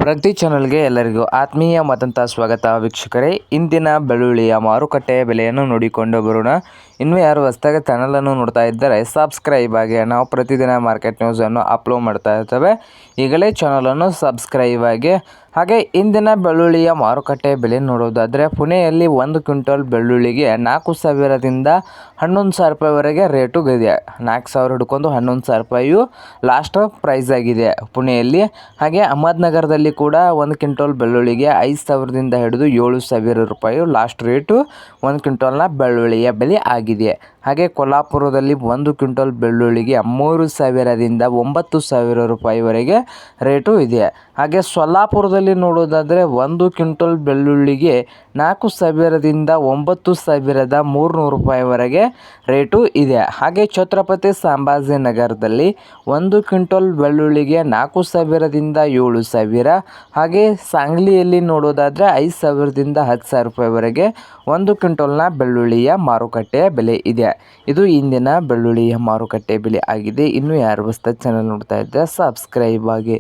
ಪ್ರಗತಿ ಚಾನಲ್ಗೆ ಎಲ್ಲರಿಗೂ ಆತ್ಮೀಯವಾದಂಥ ಸ್ವಾಗತ ವೀಕ್ಷಕರೇ. ಇಂದಿನ ಬೆಳ್ಳುಳ್ಳಿಯ ಮಾರುಕಟ್ಟೆ ಬೆಲೆಯನ್ನು ನೋಡಿಕೊಂಡು ಬರೋಣ. ಇನ್ನೂ ಯಾರು ಹೊಸದಾಗಿ ಚಾನಲನ್ನು ನೋಡ್ತಾ ಇದ್ದರೆ ಸಬ್ಸ್ಕ್ರೈಬ್ ಆಗಿ. ನಾವು ಪ್ರತಿದಿನ ಮಾರ್ಕೆಟ್ ನ್ಯೂಸನ್ನು ಅಪ್ಲೋಡ್ ಮಾಡ್ತಾ ಇರ್ತೇವೆ. ಈಗಲೇ ಚಾನಲನ್ನು ಸಬ್ಸ್ಕ್ರೈಬ್ ಆಗಿ. ಹಾಗೆ ಇಂದಿನ ಬೆಳ್ಳುಳ್ಳಿಯ ಮಾರುಕಟ್ಟೆ ಬೆಲೆ ನೋಡೋದಾದರೆ ಪುಣೆಯಲ್ಲಿ 1 ಕ್ವಿಂಟಲ್ ಬೆಳ್ಳುಳ್ಳಿಗೆ 4,000ದಿಂದ 11,000 ರೂಪಾಯಿವರೆಗೆ ರೇಟು ಇದೆ. 4,000 ಹಿಡ್ಕೊಂಡು 11,000 ರೂಪಾಯಿಯು ಲಾಸ್ಟ್ ಪ್ರೈಸ್ ಆಗಿದೆ ಪುಣೆಯಲ್ಲಿ. ಹಾಗೆ ಅಹಮದ್ನಗರದಲ್ಲಿ ಕೂಡ 1 ಕ್ವಿಂಟಲ್ ಬೆಳ್ಳುಳ್ಳಿಗೆ 5,000ದಿಂದ ಹಿಡಿದು 7,000 ರೂಪಾಯಿ ಲಾಸ್ಟ್ ರೇಟು 1 ಕ್ವಿಂಟಲ್ನ ಬೆಳ್ಳುಳ್ಳಿಯ ಬೆಲೆ ಆಗಿದೆ. ಹಾಗೆ ಕೊಲ್ಹಾಪುರದಲ್ಲಿ 1 ಕ್ವಿಂಟಲ್ ಬೆಳ್ಳುಳ್ಳಿಗೆ 3,000ದಿಂದ 9,000 ರೂಪಾಯಿವರೆಗೆ ರೇಟು ಇದೆ. ಹಾಗೆ ಸೊಲ್ಲಾಪುರದಲ್ಲಿ ನೋಡೋದಾದರೆ 1 ಕ್ವಿಂಟಲ್ ಬೆಳ್ಳುಳ್ಳಿಗೆ 4,000ದಿಂದ 9,300 ರೂಪಾಯಿವರೆಗೆ ರೇಟು ಇದೆ. ಹಾಗೆ ಛತ್ರಪತಿ ಸಂಭಾಜಿನಗರದಲ್ಲಿ 1 ಕ್ವಿಂಟಲ್ ಬೆಳ್ಳುಳ್ಳಿಗೆ 4,000ದಿಂದ 7,000. ಹಾಗೆ ಸಾಂಗ್ಲಿಯಲ್ಲಿ ನೋಡೋದಾದರೆ 5,000ದಿಂದ 10,000 ರೂಪಾಯಿವರೆಗೆ 1 ಕ್ವಿಂಟಲ್ನ ಬೆಳ್ಳುಳ್ಳಿಯ ಮಾರುಕಟ್ಟೆಯ ಬೆಲೆ ಇದೆ. ಇದು ಇಂದಿನ ಬೆಳ್ಳುಳ್ಳಿಯ ಮಾರುಕಟ್ಟೆ ಬೆಲೆ ಆಗಿದೆ. ಇನ್ನೂ ಯಾರು ಹೊಸದಾಗಿ ಚಾನಲ್ ನೋಡ್ತಾ ಇದ್ದರೆ ಸಬ್ಸ್ಕ್ರೈಬ್ ಆಗಿ.